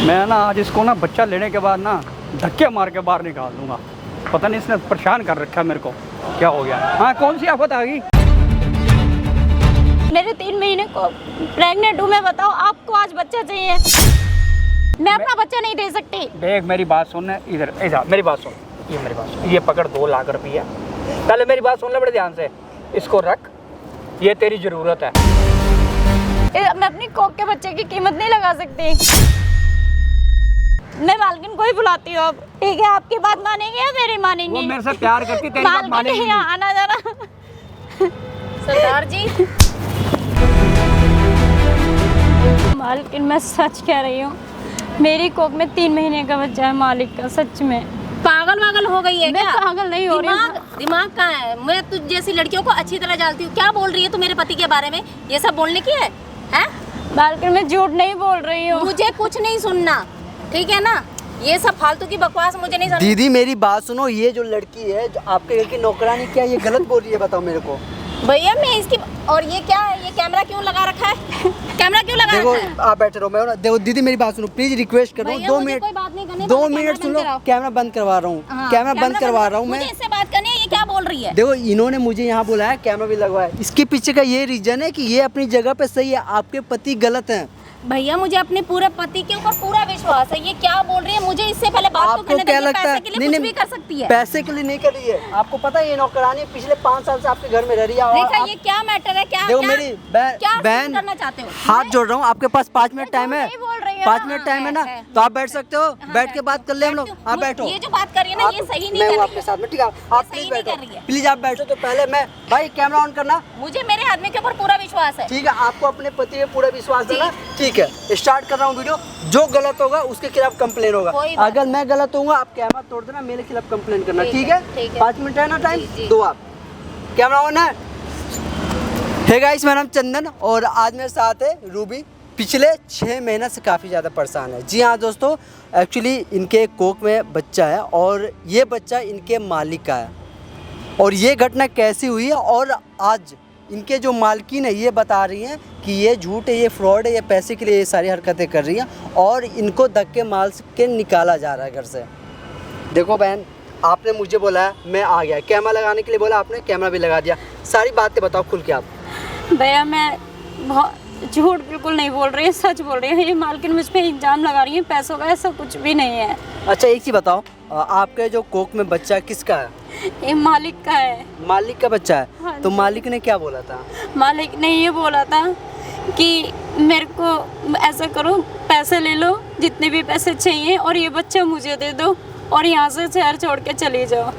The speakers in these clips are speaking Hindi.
मैं ना आज इसको ना बच्चा लेने के बाद ना धक्के मार के बाहर निकाल दूंगा। पता नहीं इसने परेशान कर रखा है मेरे को, क्या हो गया। हाँ, कौन सी आफत आ गई? मेरे 3 महीने को प्रेग्नेंट हूँ मैं, बताओ आपको आज बच्चा चाहिए, मैं अपना बच्चा नहीं दे सकती। देख मेरी बात सुन, इधर ऐसा मेरी बात सुन, ये मेरी बात सुन, ये पकड़ 2 लाख रुपया। पहले मेरी बात सुन ले बड़े ध्यान से, इसको रख, ये तेरी जरूरत है। मैं अपनी कोक के बच्चे की कीमत नहीं लगा सकती। मैं मालकिन को ही बुलाती हूँ अब, ठीक है? आपकी बात मानेंगे या मेरी मानेंगे? वो मेरे से प्यार करती, तेरी बात मानेगी नहीं। आना जरा सरदार जी। मालकिन मैं सच कह रही हूँ, मेरी कोक में 3 महीने का बच्चा है मालिक का, सच में। पागल वागल हो गई है मैं क्या? पागल नहीं हो रही हूँ। दिमाग कहाँ है? मैं तुझ जैसी लड़कियों को अच्छी तरह जानती हूँ। क्या बोल रही है तू मेरे पति के बारे में? ये सब बोलने की है? मालकिन मैं झूठ नहीं बोल रही हूँ। मुझे कुछ नहीं सुनना, ठीक है ना? ये सब फालतू की बकवास मुझे नहीं समझ। दीदी मेरी बात सुनो, ये जो लड़की है जो आपके घर की नौकरानी, क्या ये गलत बोल रही है? बताओ मेरे को। भैया मैं इसकी, और ये क्या है? ये कैमरा क्यों लगा रखा है? कैमरा क्यों लगा देखो रखा है? आप बैठे रहो, मैं ना देखो दीदी मेरी बात सुनो प्लीज, रिक्वेस्ट कर रहा हूँ। भैया, 2 मुझे मिनट कोई बात नहीं करनी, 2 पहले मिनट कैमरा सुनो, बंद कराओ। कैमरा बंद करवा रहा हूँ। हाँ, कैमरा बंद करवा रहा हूँ मैं। मुझे इससे बात करनी है, ये क्या बोल रही है? देखो इन्होंने मुझे यहाँ बुलाया, कैमरा भी लगवाया, इसके पीछे का ये रीजन है कि ये अपनी जगह पे सही है, आपके पति गलत हैं। भैया मुझे अपने पूरे पति के ऊपर पूरा विश्वास है। ये क्या बोल रही है? मुझे इससे पहले बात तो आपको करने क्या दीजिए। लगता है? पैसे के लिए कुछ भी कर सकती है। पैसे के लिए नहीं कर रही है। आपको पता है ये नौकरानी पिछले 5 साल से आपके घर में रह रही है। और रेखा, आप- ये क्या मैटर है? क्या देखो क्या, मेरी क्या बहन करना चाहते हो? हाथ जोड़ रहा हूँ, आपके पास 5 मिनट टाइम है? नहीं बोल रही हूँ। 5 मिनट टाइम है ना, है। तो आप बैठ सकते हो, बैठ के बात कर ले हम लोग। बैठती हूँ। आप बैठो। ये जो बात कर रही है ना, ये सही नहीं मैं कर हूँ रही आपके है। साथ में, ठीक है? आप सही प्लीज नहीं बैठो, कर रही है। प्लीज आप बैठो। तो पहले मैं भाई कैमरा ऑन करना, मुझे मेरे आदमी के ऊपर पूरा विश्वास है। ठीक है? आपको अपने पति पे पूरा विश्वास जी। है ना? ठीक है, स्टार्ट कर रहा हूँ वीडियो। जो गलत होगा उसके खिलाफ कंप्लेन होगा। कोई बात अगर मैं गलत होऊंगा आप कैमरा तोड़ देना, मेरे खिलाफ कंप्लेन करना, ठीक ठीक है, है? ठीक है। 5 मिनट है ना टाइम, जी, जी। दो आप। कैमरा ऑन है? हे गाइस, मेरा नाम चंदन और आज मेरे साथ है रूबी। पिछले 6 महीने से काफ़ी ज़्यादा परेशान है। जी हाँ दोस्तों, एक्चुअली इनके कोख में बच्चा है और ये बच्चा इनके मालिक का है। और ये घटना कैसी हुई है और आज इनके जो मालकिन है ये बता रही हैं कि ये झूठ है, ये फ्रॉड है, ये पैसे के लिए ये सारी हरकतें कर रही हैं और इनको धक्के मार के निकाला जा रहा है घर से। देखो बहन, आपने मुझे बोला है, मैं आ गया, कैमरा लगाने के लिए बोला आपने, कैमरा भी लगा दिया। सारी बातें बताओ खुल के आप। भैया मैं बहुत झूठ बिल्कुल नहीं बोल रही, सच बोल रही हूँ। ये मालकिन मुझ पे इल्जाम लगा रही है पैसों का, ऐसा कुछ भी नहीं है। अच्छा एक चीज़ बताओ, आपके जो कोख में बच्चा है किसका है? ये मालिक का है। मालिक का बच्चा है? हाँ तो जी। मालिक ने क्या बोला था? मालिक ने ये बोला था कि मेरे को ऐसा करो, पैसे ले लो जितने भी पैसे चाहिए और ये बच्चा मुझे दे दो और यहाँ से शहर छोड़ के चली जाओ।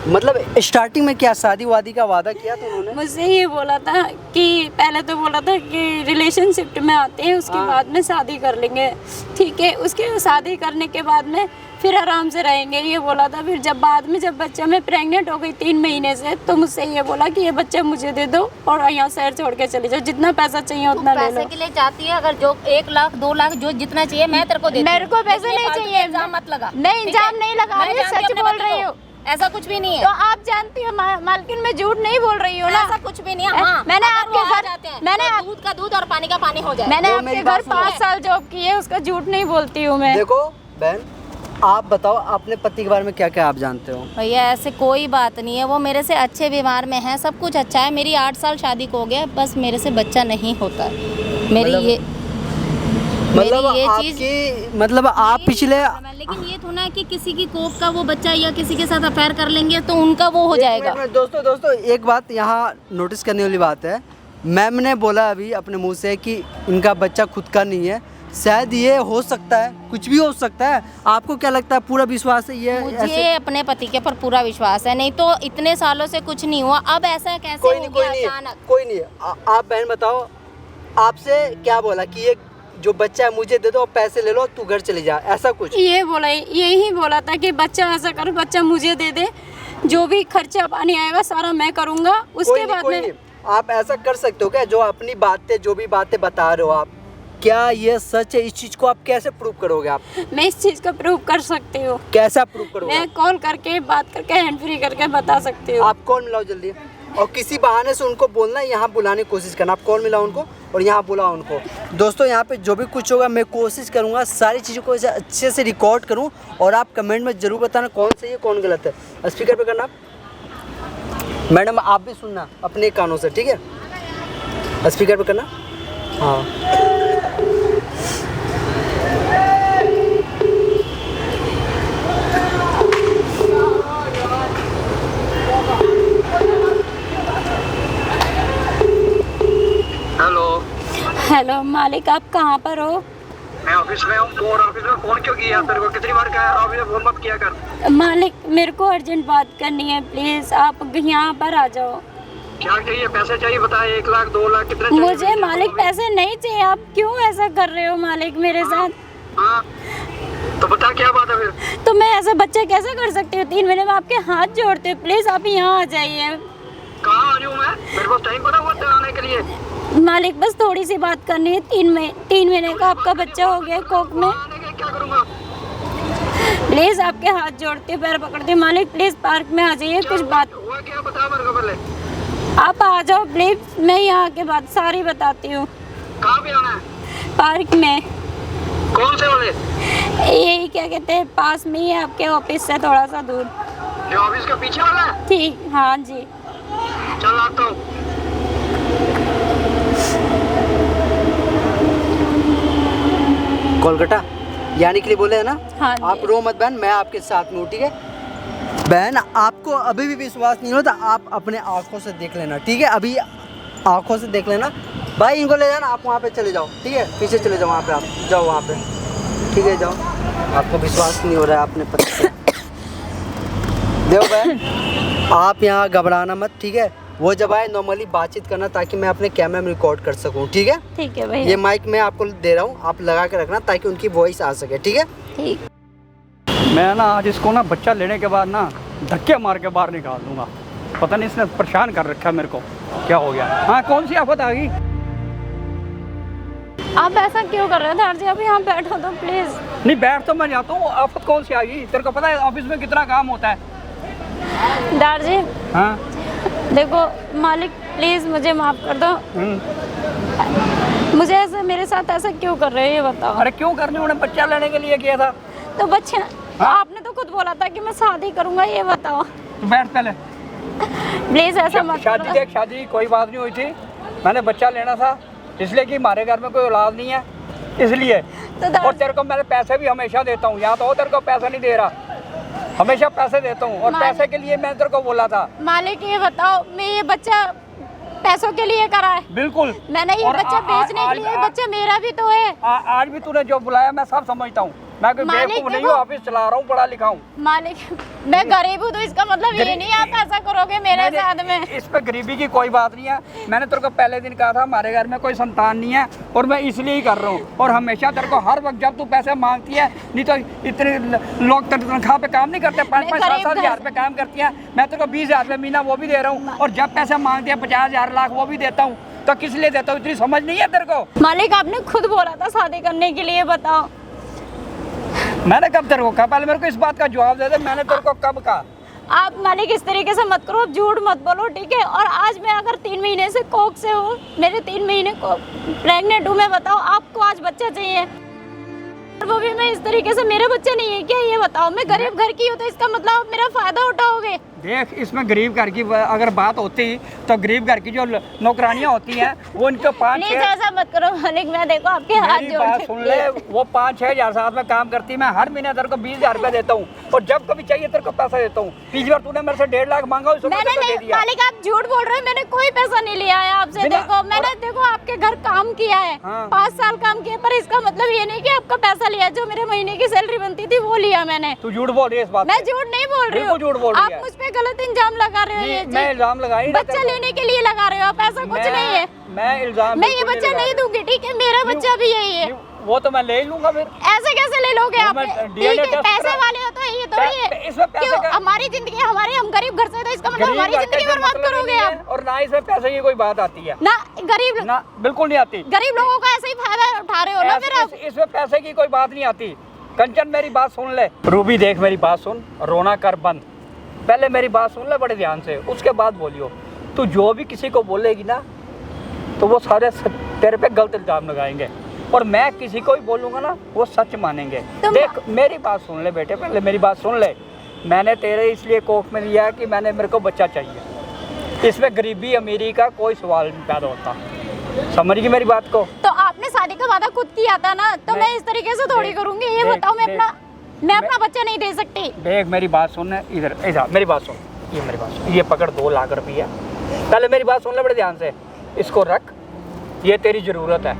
मतलब स्टार्टिंग में क्या शादी वादी का वादा किया था उन्होंने? मुझसे ये बोला था कि पहले तो बोला था कि रिलेशनशिप में आते हैं, उसके बाद में शादी कर लेंगे, ठीक है? उसके शादी करने के बाद में फिर आराम से रहेंगे, ये बोला था। फिर जब बाद में जब बच्चा मैं प्रेग्नेंट हो गई 3 महीने से, तो मुझसे ये बोला कि ये बच्चा मुझे दे दो और यहाँ शहर छोड़ के चली जाओ, जितना पैसा चाहिए उतना ले लो। पैसे के लिए चाहती है? अगर जो 1 लाख 2 लाख जो जितना चाहिए मैं तेरे को देती हूँ। मेरे को पैसे लेकिन ये नहीं फालतू के चाहिए। इल्जाम मत लगा। मैं ठीक इल्जाम है? नहीं लगा मैं रही हूँ, जानती सच अपने बोल पति रही को। हूँ। ऐसा कुछ भी नहीं है। तो आप जानती हो मालकिन मैं झूठ नहीं बोल रही हूँ ना। ऐसा कुछ भी नहीं है। हाँ, मैंने अगर आपके वो आ घर जाते हैं, मैंने तो दूध का दूध और पानी का पानी हो जाए। मैंने वो आपके मेरी घर बात सुनो। 5 साल जॉब की है, उसका झूठ नहीं बोलती हूँ मैं। देखो बहन, आप बताओ अपने पति के बारे में क्या क्या आप जानते हो? भैया ऐसे कोई बात नहीं है, वो मेरे से अच्छे व्यवहार में है, सब कुछ अच्छा है। मेरी 8 साल शादी को हो गया, बस मेरे से बच्चा नहीं होता है। मेरी मतलब- ये मतलब मेरी ये आपकी मतलब आप पिछले लेकिन ये थोड़ा कि किसी की कोख का वो बच्चा या किसी के साथ अफेयर कर लेंगे तो उनका वो हो जाएगा। दोस्तों एक बात यहाँ नोटिस करने वाली बात है। मैम ने बोला अभी अपने मुंह से कि इनका बच्चा खुद का नहीं है, शायद ये हो सकता है, कुछ भी हो सकता है। आपको क्या लगता है? पूरा विश्वास है ये? मुझे अपने पति के ऊपर पूरा विश्वास है, नहीं तो इतने सालों से कुछ नहीं हुआ, अब ऐसा कैसे कोई हो नहीं, गया कोई नहीं, अचानक? कोई नहीं। आप बहन बताओ, आपसे क्या बोला कि ये जो बच्चा है मुझे दे दो और पैसे ले लो, तू घर चली जा, ऐसा कुछ? ये बोला, यही बोला था कि बच्चा ऐसा करो, बच्चा मुझे दे दे, जो भी खर्चा पानी आएगा सारा मैं करूँगा। उसके बाद कोई में नहीं। आप ऐसा कर सकते हो क्या? जो अपनी बातें जो भी बातें बता रहे हो आप, क्या ये सच है? इस चीज को आप कैसे प्रूव करोगे? आप मैं इस चीज़ को प्रूव कर सकती हूँ। कैसा प्रूव करोगे? मैं कॉल करके बात करके हैंड फ्री करके बता सकती हूँ। आप कॉल मिलाओ जल्दी। और किसी बहाने से उनको बोलना, यहाँ बुलाने की कोशिश करना। आप कॉल मिला उनको और यहाँ बुला उनको। दोस्तों यहाँ पे जो भी कुछ होगा मैं कोशिश करूँगा सारी चीज़ों को अच्छे से रिकॉर्ड करूँ और आप कमेंट में ज़रूर बताना कौन सही है कौन गलत है। स्पीकर पे करना। मैडम आप भी सुनना अपने कानों से, ठीक है? स्पीकर पे करना। हाँ हेलो मालिक, आप कहाँ पर हो? मैं ऑफिस में हूँ। तो ऑफिस में फोन क्यों किया तेरे को? कितनी बार कहा ऑफिस में फोन मत किया कर। मालिक मेरे को अर्जेंट बात करनी है, प्लीज आप यहाँ पर आ जाओ। क्या चाहिए? पैसे चाहिए? बताए 1 लाख 2 लाख कितने चाहिए? मुझे मालिक पैसे नहीं चाहिए। आप क्यों ऐसा कर रहे हो मालिक मेरे साथ? हाँ तो बता क्या बात है फिर? तो मैं ऐसा बच्चा कैसे कर सकती हूँ? 3 महीने में आपके हाथ जोड़ते हो, प्लीज आप यहाँ आ जाइए। कहाँ आ जाऊँ मैं? मेरे पास टाइम पड़ा हुआ है आने के लिए। मालिक बस थोड़ी सी बात करनी है। 3 महीने का आपका बच्चा हो गया कोक में। क्या करूँगा? प्लीज आपके हाथ जोड़ते पैर पकड़ते मालिक, प्लीज पार्क में आ जाइए। कुछ बात हुआ क्या बता मेरे को पहले। आप आ जाओ प्लीज, मैं यहाँ के बाद सारी बताती हूँ। कहाँ पे आना है? पार्क में। कौन से वाले? यही क्या कहते हैं, पास में ही है आपके ऑफिस से थोड़ा सा दूर। ये ऑफिस के पीछे वाला है? ठीक, हाँ जी। चल आता हूँ। कोलकाता यानी के लिए बोले है ना? हाँ जी। आप रो मत बहन, मैं आपके साथ में हूँ, ठीक है? बहन आपको अभी भी विश्वास नहीं हो तो आप अपने आंखों से देख लेना, ठीक है? अभी आंखों से देख लेना। भाई इनको ले जाना, आप वहाँ पे चले जाओ, ठीक है? पीछे चले जाओ, वहाँ पे आप जाओ वहाँ पे, ठीक है? जाओ। आपको विश्वास नहीं हो रहा है अपने पति से। देखो बहन आप यहाँ घबराना मत, ठीक है? वो जब आए नॉर्मली बातचीत करना ताकि मैं अपने कैमरे में रिकॉर्ड कर सकूँ, ठीक है? ठीक है भैया। ये माइक मैं आपको दे रहा हूँ, आप लगा के रखना ताकि उनकी वॉइस आ सके, ठीक है? ठीक। मैं ना आज इसको ना बच्चा लेने के बाद ना धक्के मार के बाहर निकाल दूंगा। पता नहीं इसने परेशान कर रखा है मेरे को, क्या हो गया? हाँ कौन सी आफत आ गई? आप ऐसा क्यों कर रहे हो दार जी? आप यहाँ बैठो तो प्लीज। नहीं बैठ तो मैं जाता हूँ, आफत कौन सी आ गई? तेरे को पता है ऑफिस में कितना काम होता है। दार जी हाँ देखो मालिक प्लीज मुझे माफ कर दो। मुझे ऐसा, मेरे साथ ऐसा क्यों कर रहे हो ये बताओ। अरे क्यों करने, उन्हें बच्चा लेने के लिए किया था। तो बच्चे आपने तो खुद बोला था कि मैं शादी करूंगा, ये बताओ। तो बैठ पहले। प्लीज ऐसा मत शादी करो। देख, शादी कोई बात नहीं हुई थी। मैंने बच्चा लेना था इसलिए कि हमारे घर में कोई औलाद नहीं है, इसलिए। तो और तेरे को मैंने पैसे भी हमेशा देता हूँ, यहाँ तो तेरे को पैसा नहीं दे रहा, हमेशा पैसे देता हूँ। और पैसे के लिए मैं तेरे को बोला था। मालिक ये बताओ, मैं ये बच्चा पैसों के लिए करा है? बिल्कुल। मैंने ये बच्चा बेचने के लिए, बच्चा मेरा भी तो है। आज भी तूने जो बुलाया मैं सब समझता हूँ, मैं कोई बेवकूफ नहीं हूँ, ऑफिस चला रहा हूँ, पढ़ा लिखा हूँ। मालिक मैं गरीब हूँ तो इसका मतलब ये नहीं आप ऐसा करोगे मेरे साथ में। इस पे गरीबी की कोई बात नहीं है। मैंने तेरे को पहले दिन कहा था हमारे घर में कोई संतान नहीं है और मैं इसलिए ही कर रहा हूँ। और हमेशा तेरे को हर वक्त जब तू पैसे मांगती है, नहीं तो इतने लोग तनख्वाह पे काम नहीं करते, 5-5 7-7 हज़ार पे काम करती है। मैं तेरे को 20,000 रुपये महीना वो भी दे रहा हूँ, और जब पैसे मांगती है 50,000 लाख वो भी देता हूँ। तो किस लिए देता हूँ? इतनी समझ नहीं है तेरे को? मालिक आपने खुद बोला था शादी करने के लिए, बताओ। मैंने कब तेरे को कहा? पहले मेरे को इस बात का जवाब दे दे, मैंने तेरे को कब कहा? आप मालिक इस तरीके से मत करो, झूठ मत बोलो, ठीक है? और आज मैं अगर 3 महीने से कोक से हूँ, मेरे 3 महीने को प्रेग्नेंट हूँ, मैं बताओ आपको आज बच्चा चाहिए, वो भी मैं इस तरीके से, मेरा बच्चा नहीं है क्या ये बताओ? मैं गरीब घर की हूँ तो इसका मतलब आप मेरा फायदा उठाओगे? देख इसमें गरीब घर की अगर बात होती तो गरीब घर की जो नौकरानियां होती हैं वो इनको 5-6 ऐसा मत करो मालिक, मैं देखो आपके हाथ मेरी बात सुन ले, वो 5-6 हज़ार साथ में काम करती, मैं हर महीने तेरे को 20,000 रुपये देता हूँ, और जब कभी चाहिए तेरे को पैसा देता हूँ। पिछली बार तूने मेरे से 1.5 लाख मांगा, मैंने नहीं, मालिक आप झूठ बोल रहे हो, मैंने कोई पैसा नहीं लिया है आपसे। देखो मैंने देखो आपके घर काम किया है, 5 साल काम किया, पर इसका मतलब ये नहीं कि आपका पैसा लिया, जो मेरे महीने की सैलरी बनती थी वो लिया मैंने। तू झूठ बोल रही है इस बात? मैं झूठ नहीं बोल रही हूँ, झूठ बोल रही है। आप मुझ पे गलत इल्जाम लगा रहे हो। ये मैं इल्जाम लगाई बच्चा लेने के लिए लगा रहे हो, पैसा कुछ नहीं है। मैं इल्जाम, मैं ये बच्चा नहीं दूंगी, ठीक है? मेरा बच्चा भी यही है। वो तो मैं ले ही लूंगा फिर। ऐसे कैसे ले लोगे आप? ठीक है पैसे वाले हो तो ये थोड़ी है। क्यों हमारी जिंदगी, हमारे हम गरीब घर से, तो इसका मतलब हमारी जिंदगी बर्बाद करोगे आप? और ना इसमें पैसे की कोई बात आती है ना, गरीब ना, बिल्कुल नहीं आती। गरीब लोगों का ऐसे ही फायदा उठा रहे हो ना फिर आप। इसमें पैसे की कोई बात नहीं आती। कंचन मेरी बात सुन ले, रूबी देख मेरी बात सुन, रोना कर बंद, पहले मेरी बात सुन ले बड़े ध्यान से, उसके बाद बोलियो। तू जो भी किसी को बोलेगी ना तो वो सारे तेरे पे गलत इल्जाम लगाएंगे, और मैं किसी को भी बोलूँगा ना वो सच मानेंगे। देख मेरी बात सुन ले बेटे, पहले मेरी बात सुन ले। मैंने तेरे इसलिए कोख में लिया कि मेरे को बच्चा चाहिए, इसमें गरीबी अमीरी का कोई सवाल नहीं पैदा होता, समझ गई मेरी बात को? तो आपने शादी का वादा खुद किया था ना, तो मैं इस तरीके से थोड़ी करूंगी। ये बताओ मैं अपना बच्चा नहीं दे सकती। देख मेरी बात सुन, इधर मेरी बात सुन, ये मेरी बात सुन, ये पकड़ 2 लाख रुपया, पहले मेरी बात सुन ले बड़े ध्यान से, इसको रख, ये तेरी जरूरत है।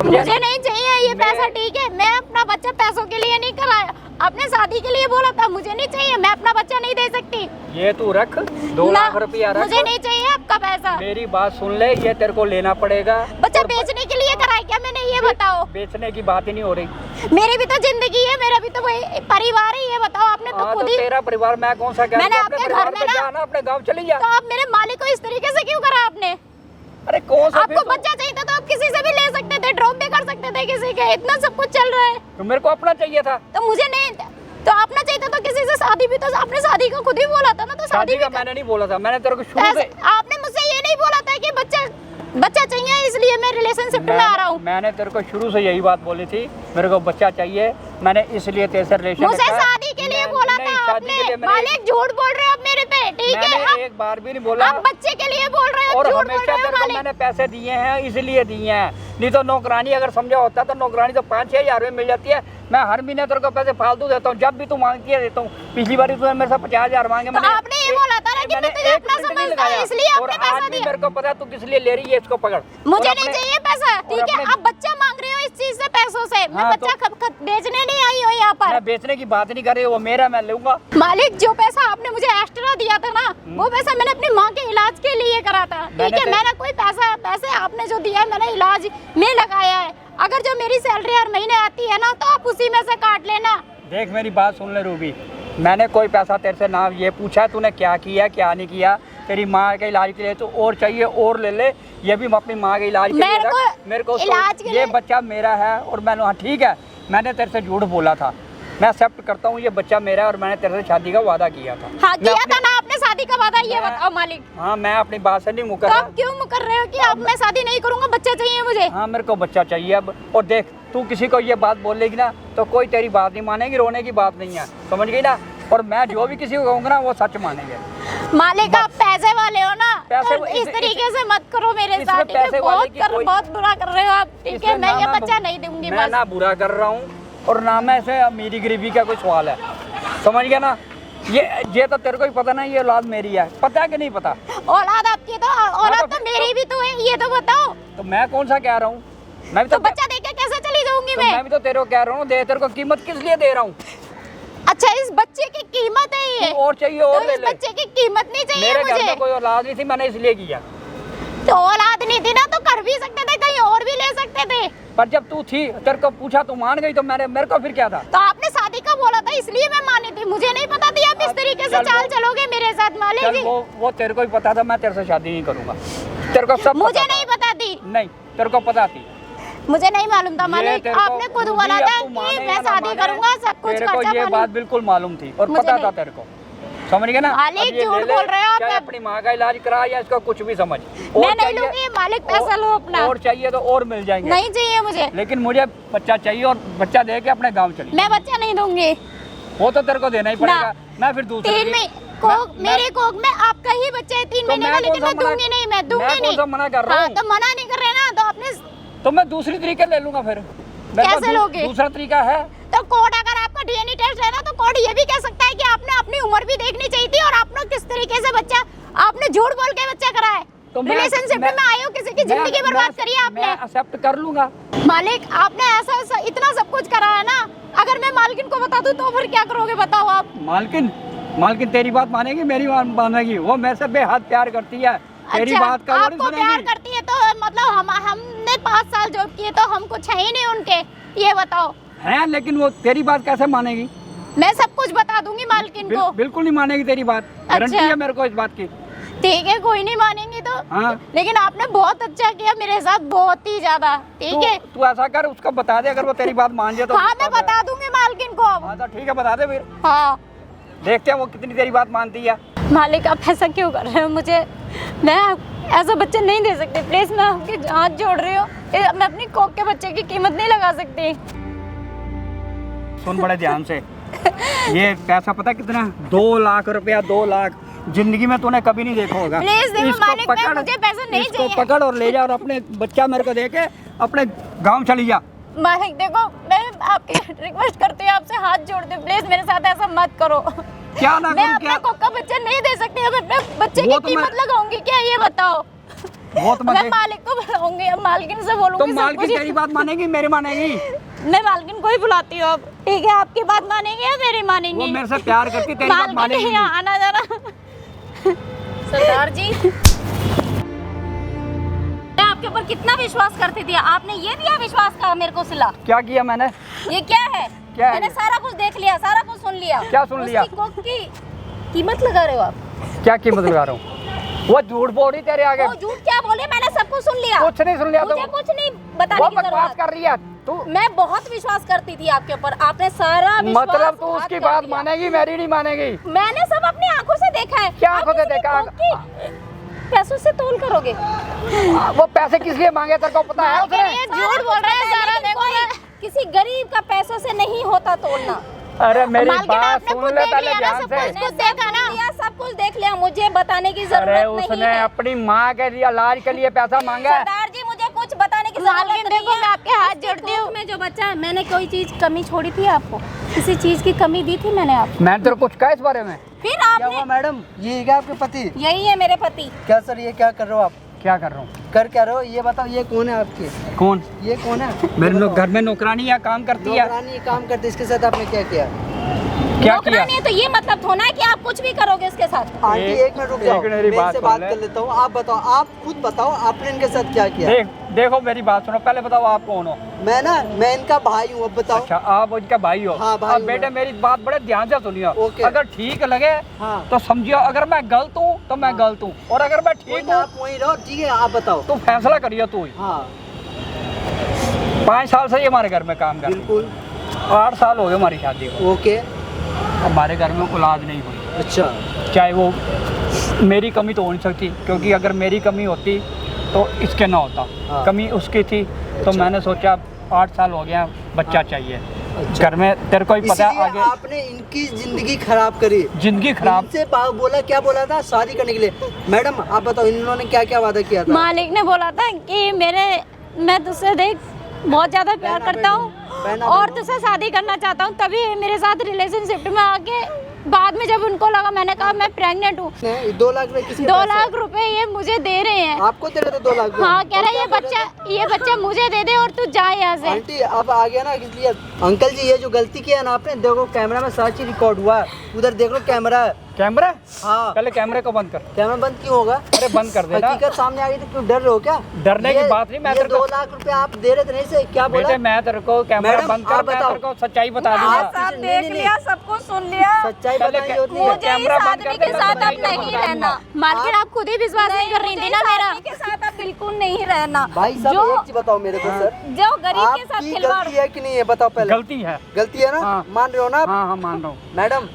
मुझे नहीं चाहिए ये पैसा, ठीक है? मैं अपना बच्चा पैसों के लिए नहीं कराया, आपने शादी के लिए बोला था, मुझे नहीं चाहिए, मैं अपना बच्चा नहीं दे सकती। ये तू रख, 2 लाख रुपया रख। मुझे नहीं चाहिए आपका पैसा। मेरी बात सुन ले, ये तेरे को लेना पड़ेगा। बच्चा बेचने के लिए कराया क्या मैंने, ये बताओ? बेचने की बात ही नहीं हो रही, मेरी भी तो जिंदगी है, मेरा भी तो परिवार है, ये बताओ। आपने तो खुद ही, तेरा परिवार मैं कौन सा, मैंने आपके घर में ना अपने गाँव चली जा। तो आप मेरे मालिक को इस तरीके से क्यों करा आपने? अरे कौन सा, आपको बच्चा चाहिए था तो आप किसी से भी ले सकते थे, ड्रॉप भी कर सकते थे किसी के, इतना सब कुछ चल रहा है। तो मेरे को अपना चाहिए था, तो मुझे नहीं, तो आपने चाहिए था तो किसी से शादी भी, तो आपने शादी का खुद ही बोला था ना, तो शादी का मैंने नहीं बोला था, मैंने तेरे को शुरू से, आपने मुझसे ये नहीं बोला था कि बच्चा चाहिए इसलिए मैं रिलेशनशिप में आ रहा हूँ। मैंने तेरे को शुरू से यही बात बोली थी, मेरे को बच्चा चाहिए, मैंने इसलिए तेरे से रिलेशन, मुझे शादी के लिए बोला था आपने। मालिक झूठ बोल रहे हो आप मेरे पे, ठीक है? मैंने एक बार भी नहीं बोला, आप बच्चे के लिए बोल रहे हो, और झूठ बोल हमेशा रहे हो तेरे को मालिक। मैंने पैसे दिए हैं, इसलिए दिए हैं, नहीं तो नौकरानी अगर समझा होता तो नौकरानी तो 5-6 हज़ार में मिल जाती है। मैं हर महीने तेरे को पैसे फालतू देता हूँ, जब भी तू मांगती है देता हूँ। पिछली बार तूने मेरे से 50,000 मांगे, तो आपने ये बोला था ना कि मैं तुझे अपना समझता हूं, इसलिए आपने पैसा दिया। मेरे को पता तू किस लिए ले रही है, इसको पकड़। मुझे नहीं चाहिए पैसा, ठीक है? आप बच्चा मांग रहे हो इस चीज से, पैसों से। मैं बच्चा बेचने नहीं आई हूँ यहाँ पर। मैं बेचने की बात नहीं कर रही, वो मेरा, मैं लूंगा। मालिक जो पैसा आपने मुझे एक्स्ट्रा दिया था ना, वो पैसा मैंने अपनी माँ के इलाज के लिए करा था, ठीक है? मैंने कोई पैसे आपने जो दिया है मैंने इलाज में लगाया है। अगर जो मेरी सैलरी हर महीने आती है ना, तो आप उसी में से काट लेना। देख मेरी बात सुन ले रूबी, मैंने कोई पैसा तेरे से ना ये पूछा तूने क्या किया क्या नहीं किया। तेरी माँ के इलाज के लिए तो और चाहिए और ले ले, ये भी अपनी माँ के इलाज के लिए रख। मेरे को इलाज के ये बच्चा मेरा है, और मैंने, हाँ ठीक है, मैंने तेरे से झूठ बोला था, मैं एक्सेप्ट करता हूँ, ये बच्चा मेरा है, और मैंने तेरे से शादी का वादा किया था। हाँ किया था ना आपने शादी का वादा, ये बताओ मालिक। हाँ मैं अपनी बात से नहीं मुकर तो रहा। आप क्यों मुकर रहे हो कि अब मैं शादी नहीं करूंगा, बच्चा चाहिए मुझे? हाँ मेरे को बच्चा चाहिए अब। और देख तू किसी को ये बात बोलेगी ना तो कोई तेरी बात नहीं मानेगी, रोने की बात नहीं है, समझ गई ना? और मैं जो भी किसी को कहूँगा ना वो सच मानेंगे। मालिक आप पैसे वाले हो ना, पैसे तो इस तरीके से मत करो मेरे साथ, ठीक है? बहुत बुरा कर रहे हो आप, ठीक है? मैं ये बच्चा नहीं दूंगी। मैं ना बुरा कर रहा हूँ, और ना मैं ऐसे अमीरी गरीबी का कोई सवाल है, समझ गया ना? ये तो तेरे को ही पता ना, ये औलाद मेरी है, पता है कि नहीं पता? औलाद आपकी तो औलाद तो मेरी भी तो है, ये तो बताओ। तो मैं कौन सा कह रहा हूँ, मैं भी तो बच्चा देके कैसे चली जाऊंगी मैं भी तो तेरे को कह रहा हूँ, दे तेरे को कीमत किस लिए दे रहा हूँ? अच्छा इस बच्चे की कीमत है ये, और चाहिए और तो ले इस ले। बच्चे की कीमत नहीं चाहिए मेरे घर मुझे। में कोई औलाद नहीं थी, मैंने इसलिए किया। तो औलाद नहीं थी ना तो कर भी सकते थे, कहीं और भी ले सकते थे। पर जब तू थी, तेरे को पूछा, तू मान गई, तो मेरे को फिर क्या था? तो आपने शादी का बोला था इसलिए मैं मानी थी, मुझे नहीं पता थी आप इस तरीके से चाल चलोगे मेरे साथ मालिक जी। वो तेरे को ही पता था मैं तेरे से शादी नहीं करूंगा, तेरे को सब मुझे नहीं पता थी। नहीं तेरे को पता थी, मुझे नहीं मालूम था मालिक, आपने खुद बोला था कि मैं शादी करूंगा, सब कुछ खर्चा ये बात बिल्कुल मालूम थी और पता था तेरे को, समझ गए ना? मालिक झूठ बोल रहे हो आप। अपनी माँ का इलाज करा या इसका कुछ भी समझ, मैं नहीं लूंगी मालिक, पैसा लो अपना। और चाहिए तो और मिल जाएंगे, नहीं चाहिए मुझे, लेकिन मुझे बच्चा चाहिए, और बच्चा दे के अपने गाँव चली। मैं बच्चा नहीं दूंगी, वो तो तेरे को देना ही पड़ेगा। मैं फिर दूसरी मेरे कोख में आपका ही बच्चा है 3 महीने का, लेकिन मैं दूंगी नहीं, मैं दूंगी नहीं। मना कर रहा हूँ, तो मना नहीं कर रहे ना, तो आपने तो मैं दूसरी तरीके ले लूंगा फिर। कैसे लोगे? दूसरा तरीका है तो कोर्ट, अगर आपका डीएनए टेस्ट है ना, तो कोर्ट ये भी कह सकता है कि आपने अपनी उम्र भी देखनी चाहिए थी, और आपने किस तरीके से बच्चा, आपने झूठ बोल के बच्चा करा है। तो रिलेशनशिप में आए हो, किसी की जिंदगी बर्बाद करी है आपने। मैं एक्सेप्ट कर लूंगा मालिक आपने ऐसा इतना सब कुछ करा है ना, अगर मैं मालकिन को बता दूं तो फिर क्या करोगे बताओ आप? मालकिन तेरी बात मानेगी, मेरी बात मानेगी? वो मेरे से बेहद प्यार करती है, तेरी बात का आपको प्यार करती है तो मतलब हमने 5 साल जॉब किए तो हम कुछ है ही नहीं उनके, ये बताओ। है, लेकिन वो तेरी बात कैसे मानेगी? मैं सब कुछ बता दूंगी मालकिन को। बिल्कुल नहीं मानेगी तेरी बात, गारंटी है मेरे को इस बात की। ठीक है, कोई नहीं मानेंगी तो। हाँ। लेकिन आपने बहुत अच्छा किया मेरे साथ, बहुत ही ज्यादा, ठीक है? तू ऐसा कर, उसको बता दे, अगर वो तेरी बात मान जाए तो। हाँ मैं बता दूंगी मालकिन को अब। हाँ तो ठीक है, बता दे फिर। हाँ देखते हैं वो कितनी तेरी बात मानती है। मालिक आप ऐसा क्यों कर रहे हो मुझे? मैं ऐसा बच्चा नहीं दे सकती, प्लीज मैं आपके हाथ जोड़ रही हूँ। मैं अपनी कोक के बच्चे की कीमत नहीं लगा सकती। सुन बड़े ध्यान से, ये पैसा पता कितना? 2 लाख रुपया, 2 लाख जिंदगी में तूने कभी नहीं देखा होगा। प्लीज देखो मालिक, मुझे पैसा नहीं इसको चाहिए। पकड़ और ले जा और अपने बच्चा मेरे को दे के अपने गांव चली जा। मालिक देखो, मैं आपकी रिक्वेस्ट करती हूँ, आपसे हाथ जोड़ती हूँ, प्लीज मेरे साथ ऐसा मत करो। क्या ना मैं करूं? अपना क्या कोक का बच्चा नहीं दे सकती, मैं अपने बच्चे वो की तो कीमत लगाऊंगी क्या, ये बताओ। वो तो मैं मालिक को बुलाऊंगी, अब मालकिन से बोलूंगी। तो सब मालकिन कुछ- तेरी बात मानेगी मेरी मानेगी? मैं मालकिन को ही बुलाती हूँ अब, ठीक है? आपकी बात मानेंगे या मेरी वो मानेंगी? मेरे से प्यार करती, तेरी बात मालकिन मानेगी नहीं, नहीं। आना जरा। सरदार जी, मैं आपके ऊपर कितना विश्वास करती थी, आपने ये दिया विश्वास का मेरे को सिला। क्या किया मैंने? ये क्या है? क्या है मैंने ये? सारा कुछ देख लिया, सारा कुछ सुन लिया। क्या सुन लिया? उसकी कोक की कीमत लगा रहे हो आप? क्या कीमत लगा रहा हूँ? वो झूठ बोल रही तेरे आगे। वो झूठ क्या बोले, मैंने सब कुछ सुन लिया। कुछ नहीं सुन लिया तो मुझे कुछ नहीं बताने वो की बकवास जरूरत। कर रही है तू। मैं बहुत विश्वास करती थी आपके ऊपर, आपने सारा विश्वास मतलब तू हाथ उसकी कर बात दिया। मानेगी, मेरी नहीं मानेगी? मैंने सब अपनी आंखों से देखा है। क्या आप आंखों से किसी की देखा? कोक की पैसों से तोल करोगे? वो पैसे किस लिए मांगे तेरे को पता है? उसने ये झूठ बोल रहे हैं सारा, देखो किसी गरीब का पैसों से नहीं होता तोलना। अरे मेरी मालकिन बात आपने सुन खुद ले देख पहले लिया ना, ध्यान सब से। कुछ देखा ना? सब कुछ देख लिया, मुझे बताने की अरे जरूरत नहीं उसने है। अपनी माँ के लिए इलाज के लिए पैसा मांगा है। सरदार जी, मुझे कुछ बताने की जरूरत मालकिन नहीं देखो, है। मैं आपके हाथ उसकी जोड़ती हूँ। कोख में जो बच्चा है, मैंने कोई चीज कमी छोड़ी थी आपको? किसी चीज की कमी दी थी मैंने आपको? मैंने तेरे को कुछ कहा इस बारे में? फिर क्या आपने, हुआ मैडम? ये क्या आपके पति? यही है मेरे पति। क्या सर, ये क्या कर रहे हो आप? क्या कर रहा हूँ? कर क्या रहे हो ये बताओ। ये कौन है आपके? कौन? ये कौन है? मेरे लोग घर में नौकरानी या काम करती है। नौकरानी काम करती है, इसके साथ आपने क्या किया? क्या किया? नौकरानी है तो ये मतलब थोड़ा है कि आप कुछ भी करोगे उसके साथ। आंटी एक मिनट रुक जाओ, एक मेरी मैं बात इनसे सुन बात ले। कर लेता हूँ। आप बताओ, आप खुद बताओ आपने इनके साथ क्या किया? देखो मेरी बात सुनो, पहले बताओ आप कौन हो? मैं इनका भाई हूँ, अब बताओ। अच्छा, आप उनका भाई हो? हाँ, भाई अब हूँ बेटे मैं। मेरी बात बड़े ध्यान से सुनियो। ओके। अगर ठीक लगे हाँ। तो समझियो, अगर मैं गलत हूँ तो मैं गलत हूँ, और अगर मैं कोई ठीक ना, हूँ आप वहीं रहो, ठीक है? आप बताओ। तो फैसला करियो तू ही। हाँ 5 साल से ये हमारे घर में काम कर, बिल्कुल। 8 साल हो गए हमारी शादी को। ओके, हमारे घर में औलाद नहीं हुई। अच्छा। चाहे वो मेरी कमी तो हो नहीं सकती, क्योंकि अगर मेरी कमी होती तो इसके ना होता। हाँ। कमी उसकी थी, तो मैंने सोचा 8 साल हो गया, बच्चा चाहिए। अच्छा। घर में तेरे को ही पता है इसलिए आगे आपने इनकी जिंदगी खराब करी। जिंदगी खराब। इनसे बोला, क्या बोला था? शादी करने के लिए। मैडम आप बताओ, इन्होंने क्या क्या वादा किया था? मालिक ने बोला था कि मैं तुझसे देख बहुत ज्यादा प्यार बहना करता बहना हूँ और बहना। तुझसे शादी करना चाहता हूँ, तभी मेरे साथ रिलेशनशिप में आके बाद में जब उनको लगा, मैंने कहा मैं प्रेग्नेंट हूँ। 2 लाख में किसी 2 लाख रुपए ये मुझे दे रहे हैं। आपको दे रहे थे 2 लाख? हाँ, कह रहा और क्या ये बच्चा मुझे दे दे और तू जा यहाँ से। आंटी अब आ गया ना, इसलिए अंकल जी ये जो गलती किया ना आपने, देखो कैमरा में सारा चीज रिकॉर्ड हुआ है, उधर देख लो कैमरा है। कैमरा? हाँ, पहले कैमरे को बंद कर। कैमरा बंद क्यों होगा? अरे बंद कर देना। हकीकत सामने आ गई तो क्यों डर रहे हो क्या? डरने की ये- बात नहीं, मैं ये तेरे को 2 लाख रुपए आप दे रहे थे नहीं से, क्या बोला? बेटे मैं तेरे को कैमरा मैडम, बंद कर, आप मैं बताओ। तेरे को सच्चाई बता आप दूंगा। सब नहीं, देख नहीं, लिया, सब कुछ सुन लिया। सच्चाई पहले बतानी होती है। मुझे कैमरा इस बंद आदमी कर के दे, साथ मैं अब तेरे को नहीं बता रहना। मालकिन आप खुद ही विश्वास नहीं कर रही थी ना मेरा। के साथ अब बिल्कुल नहीं रहना। भाई साहब जो एक चीज बताओ मेरे को सर, जो गरीब के साथ आपकी खिलवाड़। गलती है कि नहीं है बताओ पहले। गलती है। गलती है ना? हाँ। मान रहे हो ना आप? हाँ हाँ मान रहा हूँ। मैडम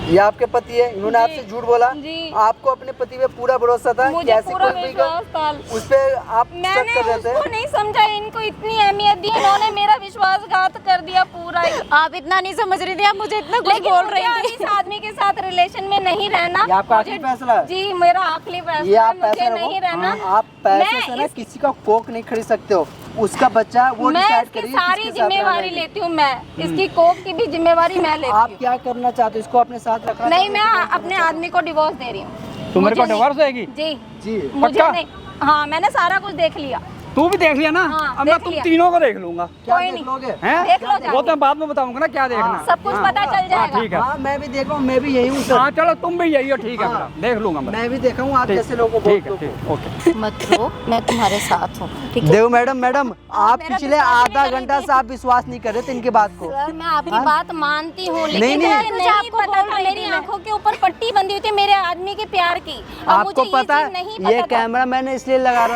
ये आपके पति है, इन्होंने जी, आपसे झूठ बोला। जी। आपको अपने पति पे पूरा भरोसा था कि मुझे ऐसे पूरा कोई भी विश्वास था। उस पे आप शक मैंने कर रहे उसको थे। नहीं समझा, इनको इतनी अहमियत दी, इन्होंने मेरा विश्वासघात कर दिया पूरा ही। आप इतना नहीं समझ रही थी, आप मुझे इतना कुछ लेकिन बोल मुझे रही अब थी। इस आदमी के साथ रिलेशन में नहीं रहना। ये आपका आखिरी मुझे- फैसला है? जी मेरा आखिरी ये फैसला है, आप मुझे पैसे नहीं रखो। रहना। आप पैसे मैं से ना इस- किसी का कोक नहीं खरीद सकते हो। उसका बच्चा वो मैं डिसाइड इसकी करिए सारी किसके साथ जिम्मेवारी रहना है। लेती हूँ, मैं इसकी कोक की भी जिम्मेवारी मैं लेती आप हूँ। क्या करना चाहते हो? इसको अपने साथ रखना नहीं, चाहते हो? मैं अपने आदमी को डिवोर्स दे रही हूँ। तू मेरे को मुझे नहीं- डिवोर्स देगी? जी जी मुझे पक्का? नहीं। हाँ, मैंने सारा कुछ देख लिया। तू भी देख लिया ना? हाँ, अब मैं देख तुम लिया। तीनों को देख लूंगा। क्या कोई देख नहीं। लोगे? हैं? देख लो वो जाके। तो बाद में बताऊंगा ना क्या देखना। सब कुछ पता चल हाँ, जाएगा। ठीक है। हाँ मैं भी देख रहा हूँ, मैं भी यही हूँ सर। हाँ चलो तुम भी यही हो, ठीक है हाँ। मैडम, देख लूंगा मैं। मैं भी देखा हूँ आप ठीक- जैसे लोगों को ठीक है, बोलते हो। ठीक ओके। मत रो, मैं तुम्हारे साथ हूँ, ठीक है? देखो मैडम आप मेरा पिछले विश्वास आधा नहीं कर घंटा रही से आप विश्वास नहीं कर रहे थे इनकी बात को। सर मैं आपकी बात मानती हूँ, लेकिन नहीं, मुझे नहीं। नहीं आपको पता बोल था, रही मेरी थी मैं। आंखों के ऊपर पट्टी बंधी हुई थी मेरे आदमी के प्यार की। अब आपको मुझे ये पता चीज़ नहीं है ये पता था। कैमरा मैंने इसलिए लगा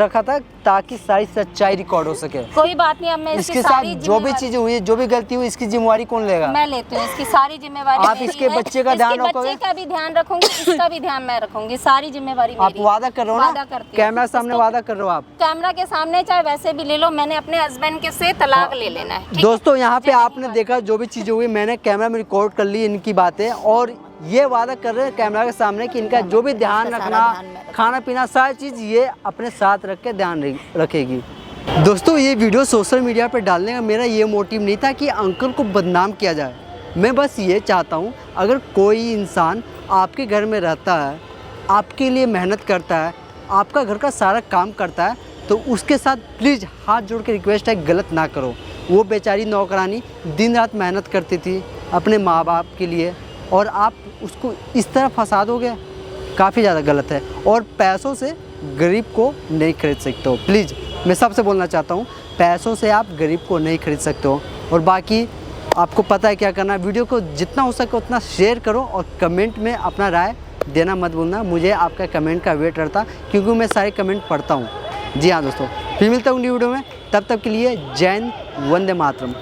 रखा था ताकि की सारी सच्चाई रिकॉर्ड हो सके। कोई बात नहीं, अब मैं इसके साथ जो भी चीजें हुई, जो भी गलती हुई, इसकी जिम्मेवारी कौन लेगा? मैं लेती हूँ इसकी सारी जिम्मेवारी। आप इसके बच्चे का ध्यान रखोगे? बच्चे का भी ध्यान रखूंगी, इसका भी ध्यान मैं रखूंगी, सारी जिम्मेवारी आप मेरी। वादा कर रहे हो वादा ना, करती हूँ। कैमरा सामने वादा कर रहे हो आप? कैमरा के सामने चाहे वैसे भी ले लो, मैंने अपने हस्बैंड के से तलाक ले लेना है। ठीक है? दोस्तों यहाँ पे आपने देखा जो भी चीजें हुई, मैंने कैमरा में रिकॉर्ड कर ली इनकी बातें, और ये वादा कर रहे हैं कैमरा के सामने कि इनका जो भी ध्यान इसका सारा रखना, ध्यान मैं रखूंगी। खाना पीना, सारी चीज़ ये अपने साथ रख के ध्यान रखेगी। दोस्तों ये वीडियो सोशल मीडिया पे डालने का मेरा ये मोटिव नहीं था कि अंकल को बदनाम किया जाए। मैं बस ये चाहता हूँ, अगर कोई इंसान आपके घर में रहता है, आपके लिए मेहनत करता है, आपका घर का सारा काम करता है, तो उसके साथ प्लीज़ हाथ जोड़ के रिक्वेस्ट है, गलत ना करो। वो बेचारी नौकरानी दिन रात मेहनत करती थी अपने माँ बाप के लिए, और आप उसको इस तरह फंसा दोगे, काफ़ी ज़्यादा गलत है। और पैसों से गरीब को नहीं खरीद सकते हो। प्लीज़ मैं सबसे बोलना चाहता हूँ, पैसों से आप गरीब को नहीं खरीद सकते हो। और बाकी आपको पता है क्या करना है, वीडियो को जितना हो सके उतना शेयर करो, और कमेंट में अपना राय देना मत भूलना। मुझे आपका कमेंट का वेट रहता, क्योंकि मैं सारे कमेंट पढ़ता हूँ। जी हाँ दोस्तों, फिर मिलता हूँ न्यू वीडियो में, तब तक के लिए जय हिंद, वंदे मातरम।